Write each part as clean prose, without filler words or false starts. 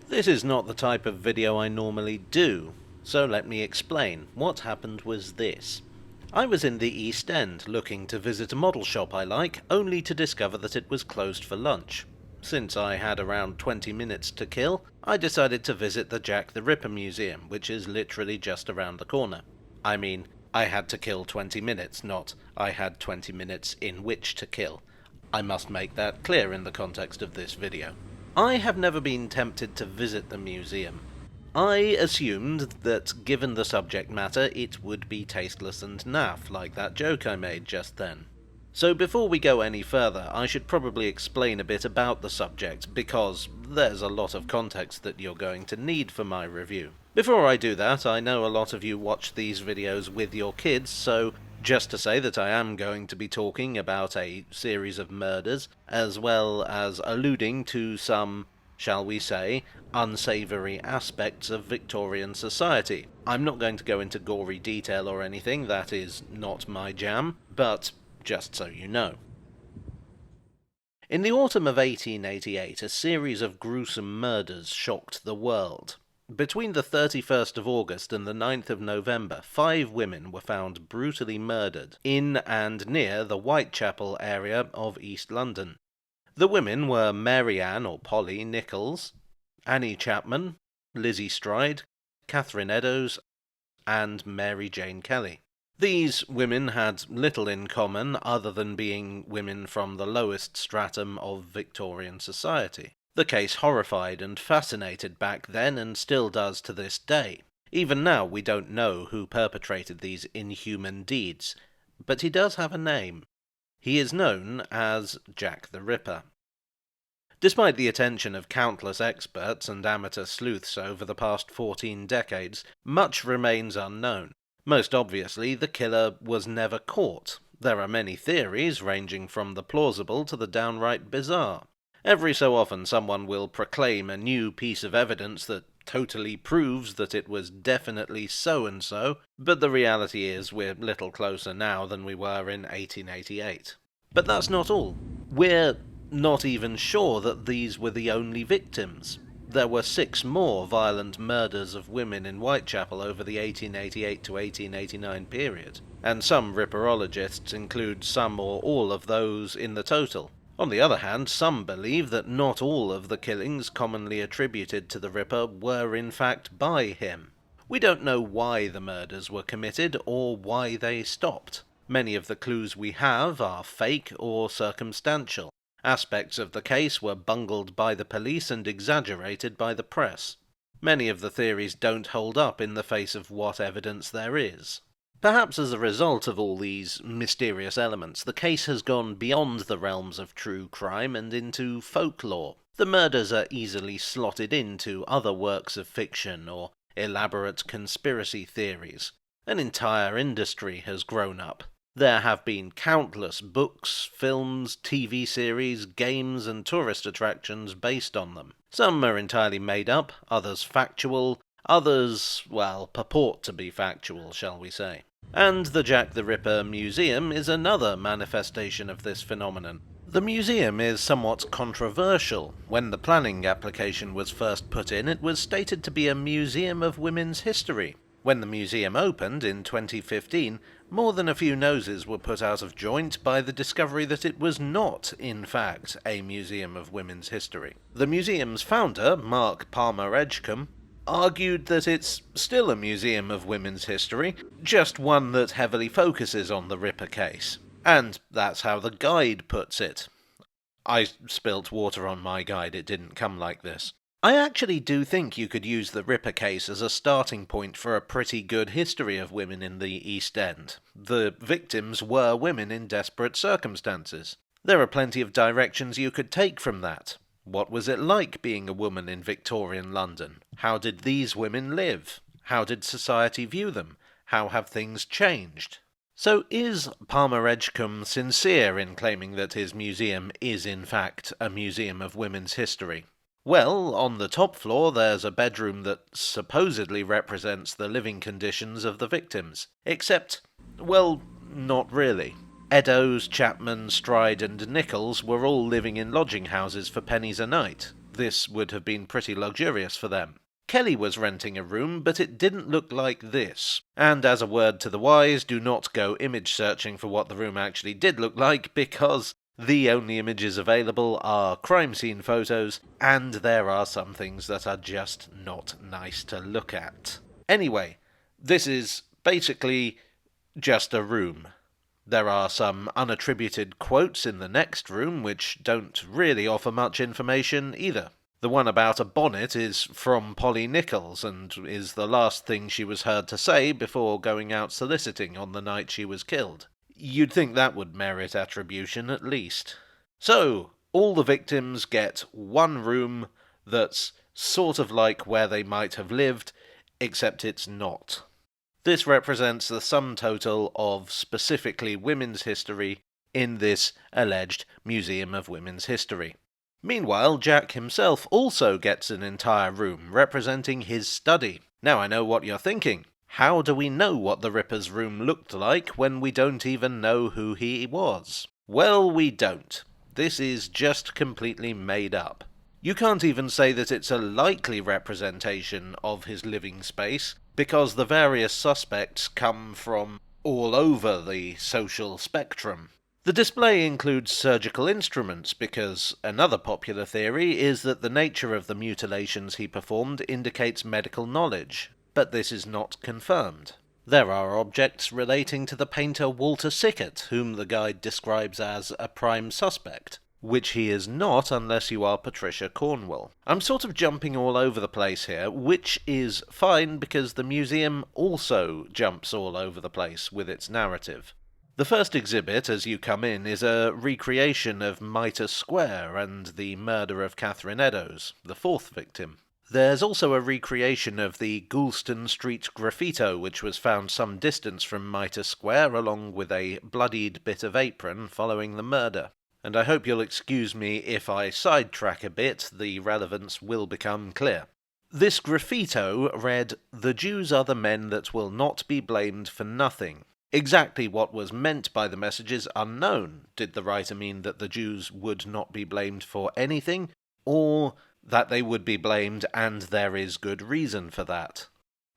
This is not the type of video I normally do, so let me explain. What happened was this. I was in the East End looking to visit a model shop I like, only to discover that it was closed for lunch. Since I had around 20 minutes to kill, I decided to visit the Jack the Ripper Museum, which is literally just around the corner. I mean, I had to kill 20 minutes, not I had 20 minutes in which to kill. I must make that clear in the context of this video. I have never been tempted to visit the museum. I assumed that, given the subject matter, it would be tasteless and naff, like that joke I made just then. So before we go any further, I should probably explain a bit about the subject, because there's a lot of context that you're going to need for my review. Before I do that, I know a lot of you watch these videos with your kids, so just to say that I am going to be talking about a series of murders, as well as alluding to some, shall we say, unsavoury aspects of Victorian society. I'm not going to go into gory detail or anything, that is not my jam, but just so you know. In the autumn of 1888, a series of gruesome murders shocked the world. Between the 31st of August and the 9th of November, 5 women were found brutally murdered in and near the Whitechapel area of East London. The women were Mary Ann or Polly Nichols, Annie Chapman, Lizzie Stride, Catherine Eddowes, and Mary Jane Kelly. These women had little in common other than being women from the lowest stratum of Victorian society. The case horrified and fascinated back then and still does to this day. Even now we don't know who perpetrated these inhuman deeds, but he does have a name. He is known as Jack the Ripper. Despite the attention of countless experts and amateur sleuths over the past 14 decades, much remains unknown. Most obviously, the killer was never caught. There are many theories, ranging from the plausible to the downright bizarre. Every so often someone will proclaim a new piece of evidence that totally proves that it was definitely so-and-so, but the reality is we're little closer now than we were in 1888. But that's not all. We're not even sure that these were the only victims. There were 6 more violent murders of women in Whitechapel over the 1888 to 1889 period, and some ripperologists include some or all of those in the total. On the other hand, some believe that not all of the killings commonly attributed to the Ripper were in fact by him. We don't know why the murders were committed or why they stopped. Many of the clues we have are fake or circumstantial. Aspects of the case were bungled by the police and exaggerated by the press. Many of the theories don't hold up in the face of what evidence there is. Perhaps as a result of all these mysterious elements, the case has gone beyond the realms of true crime and into folklore. The murders are easily slotted into other works of fiction or elaborate conspiracy theories. An entire industry has grown up. There have been countless books, films, TV series, games, and tourist attractions based on them. Some are entirely made up, others factual, others, well, purport to be factual, shall we say. And the Jack the Ripper Museum is another manifestation of this phenomenon. The museum is somewhat controversial. When the planning application was first put in, it was stated to be a museum of women's history. When the museum opened in 2015, more than a few noses were put out of joint by the discovery that it was not, in fact, a museum of women's history. The museum's founder, Mark Palmer Edgecombe, argued that it's still a museum of women's history, just one that heavily focuses on the Ripper case. And that's how the guide puts it. I spilt water on my guide, it didn't come like this. I actually do think you could use the Ripper case as a starting point for a pretty good history of women in the East End. The victims were women in desperate circumstances. There are plenty of directions you could take from that. What was it like being a woman in Victorian London? How did these women live? How did society view them? How have things changed? So is Palmer Edgecombe sincere in claiming that his museum is in fact a museum of women's history? Well, on the top floor there's a bedroom that supposedly represents the living conditions of the victims. Except, well, not really. Eddowes, Chapman, Stride and Nichols were all living in lodging houses for pennies a night. This would have been pretty luxurious for them. Kelly was renting a room, but it didn't look like this. And as a word to the wise, do not go image searching for what the room actually did look like, because the only images available are crime scene photos, and there are some things that are just not nice to look at. Anyway, this is basically just a room. There are some unattributed quotes in the next room, which don't really offer much information either. The one about a bonnet is from Polly Nichols, and is the last thing she was heard to say before going out soliciting on the night she was killed. You'd think that would merit attribution, at least. So, all the victims get one room that's sort of like where they might have lived, except it's not. This represents the sum total of specifically women's history in this alleged Museum of Women's History. Meanwhile, Jack himself also gets an entire room representing his study. Now I know what you're thinking. How do we know what the Ripper's room looked like when we don't even know who he was? Well, we don't. This is just completely made up. You can't even say that it's a likely representation of his living space, because the various suspects come from all over the social spectrum. The display includes surgical instruments because another popular theory is that the nature of the mutilations he performed indicates medical knowledge, but this is not confirmed. There are objects relating to the painter Walter Sickert, whom the guide describes as a prime suspect, which he is not unless you are Patricia Cornwell. I'm sort of jumping all over the place here, which is fine because the museum also jumps all over the place with its narrative. The first exhibit, as you come in, is a recreation of Mitre Square and the murder of Catherine Eddowes, the fourth victim. There's also a recreation of the Goulston Street graffito, which was found some distance from Mitre Square, along with a bloodied bit of apron following the murder. And I hope you'll excuse me if I sidetrack a bit, the relevance will become clear. This graffito read, "The Jews are the men that will not be blamed for nothing." Exactly what was meant by the message is unknown. Did the writer mean that the Jews would not be blamed for anything, or that they would be blamed and there is good reason for that?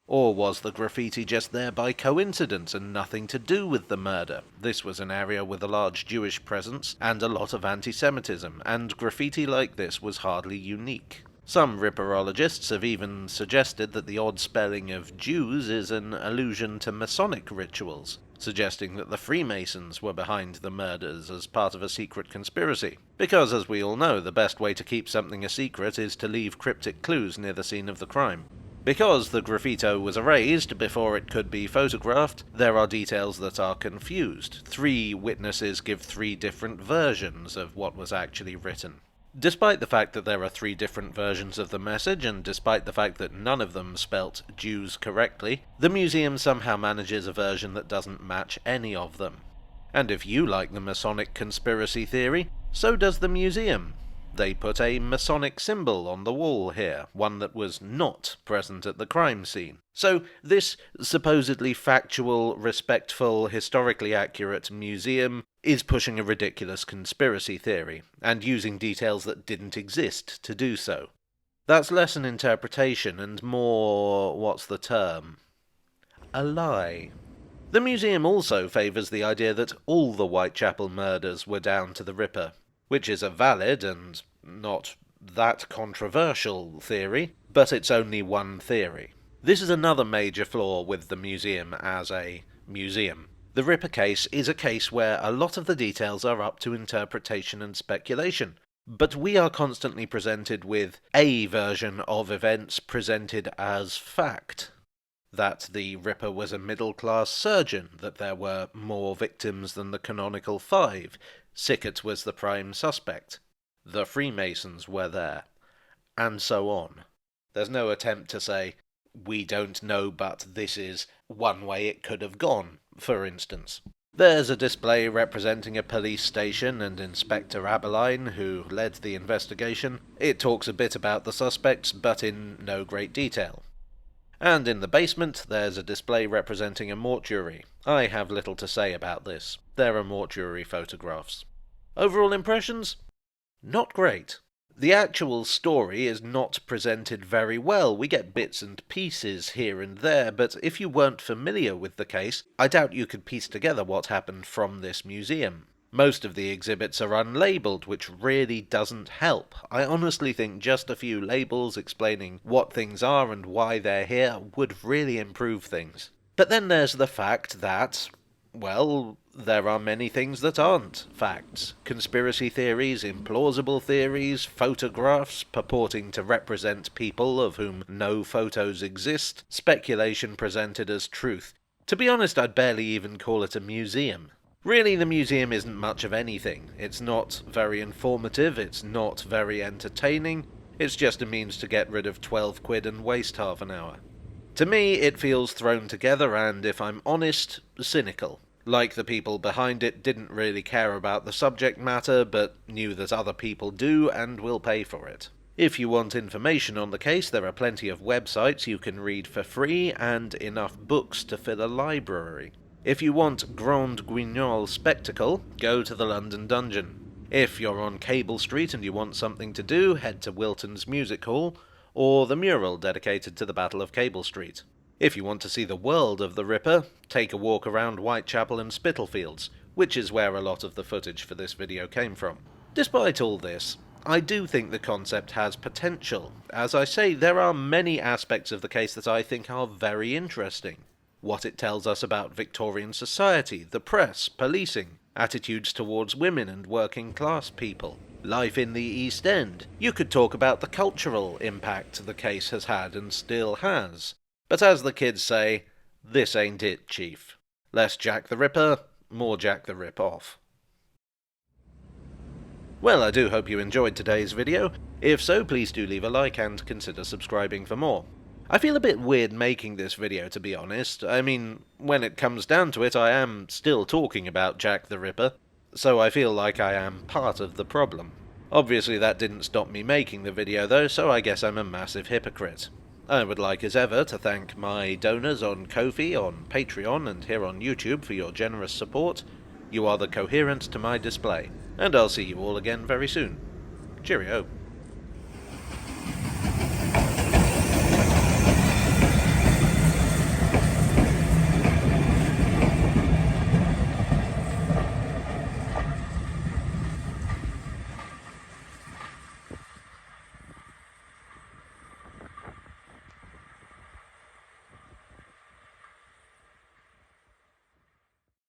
Or was the graffiti just there by coincidence and nothing to do with the murder? This was an area with a large Jewish presence and a lot of anti-Semitism, and graffiti like this was hardly unique. Some ripperologists have even suggested that the odd spelling of Jews is an allusion to Masonic rituals, suggesting that the Freemasons were behind the murders as part of a secret conspiracy. Because, as we all know, the best way to keep something a secret is to leave cryptic clues near the scene of the crime. Because the graffito was erased before it could be photographed, there are details that are confused. 3 witnesses give 3 different versions of what was actually written. Despite the fact that there are 3 different versions of the message, and despite the fact that none of them spelt Jews correctly, the museum somehow manages a version that doesn't match any of them. And if you like the Masonic conspiracy theory, so does the museum. They put a Masonic symbol on the wall here, one that was not present at the crime scene. So this supposedly factual, respectful, historically accurate museum is pushing a ridiculous conspiracy theory, and using details that didn't exist to do so. That's less an interpretation and more, what's the term? A lie. The museum also favours the idea that all the Whitechapel murders were down to the Ripper, which is a valid and not that controversial theory, but it's only one theory. This is another major flaw with the museum as a museum. The Ripper case is a case where a lot of the details are up to interpretation and speculation, but we are constantly presented with a version of events presented as fact. That the Ripper was a middle-class surgeon, that there were more victims than the canonical 5, Sickert was the prime suspect, the Freemasons were there, and so on. There's no attempt to say, we don't know, but this is one way it could have gone, for instance. There's a display representing a police station and Inspector Abeline, who led the investigation. It talks a bit about the suspects, but in no great detail. And in the basement, there's a display representing a mortuary. I have little to say about this. There are mortuary photographs. Overall impressions? Not great. The actual story is not presented very well. We get bits and pieces here and there, but if you weren't familiar with the case, I doubt you could piece together what happened from this museum. Most of the exhibits are unlabelled, which really doesn't help. I honestly think just a few labels explaining what things are and why they're here would really improve things. But then there's the fact that, well, there are many things that aren't facts. Conspiracy theories, implausible theories, photographs purporting to represent people of whom no photos exist, speculation presented as truth. To be honest, I'd barely even call it a museum. Really, the museum isn't much of anything. It's not very informative, it's not very entertaining, it's just a means to get rid of 12 quid and waste half an hour. To me, it feels thrown together and, if I'm honest, cynical. Like the people behind it didn't really care about the subject matter, but knew that other people do and will pay for it. If you want information on the case, there are plenty of websites you can read for free and enough books to fill a library. If you want Grand Guignol spectacle, go to the London Dungeon. If you're on Cable Street and you want something to do, head to Wilton's Music Hall, or the mural dedicated to the Battle of Cable Street. If you want to see the world of the Ripper, take a walk around Whitechapel and Spitalfields, which is where a lot of the footage for this video came from. Despite all this, I do think the concept has potential. As I say, there are many aspects of the case that I think are very interesting. What it tells us about Victorian society, the press, policing, attitudes towards women and working class people, life in the East End. You could talk about the cultural impact the case has had and still has. But as the kids say, this ain't it, Chief. Less Jack the Ripper, more Jack the Rip-Off. Well, I do hope you enjoyed today's video. If so, please do leave a like and consider subscribing for more. I feel a bit weird making this video, to be honest. I mean, when it comes down to it, I am still talking about Jack the Ripper, so I feel like I am part of the problem. Obviously that didn't stop me making the video though, so I guess I'm a massive hypocrite. I would like as ever to thank my donors on Ko-fi, on Patreon, and here on YouTube for your generous support. You are the coherence to my display, and I'll see you all again very soon. Cheerio.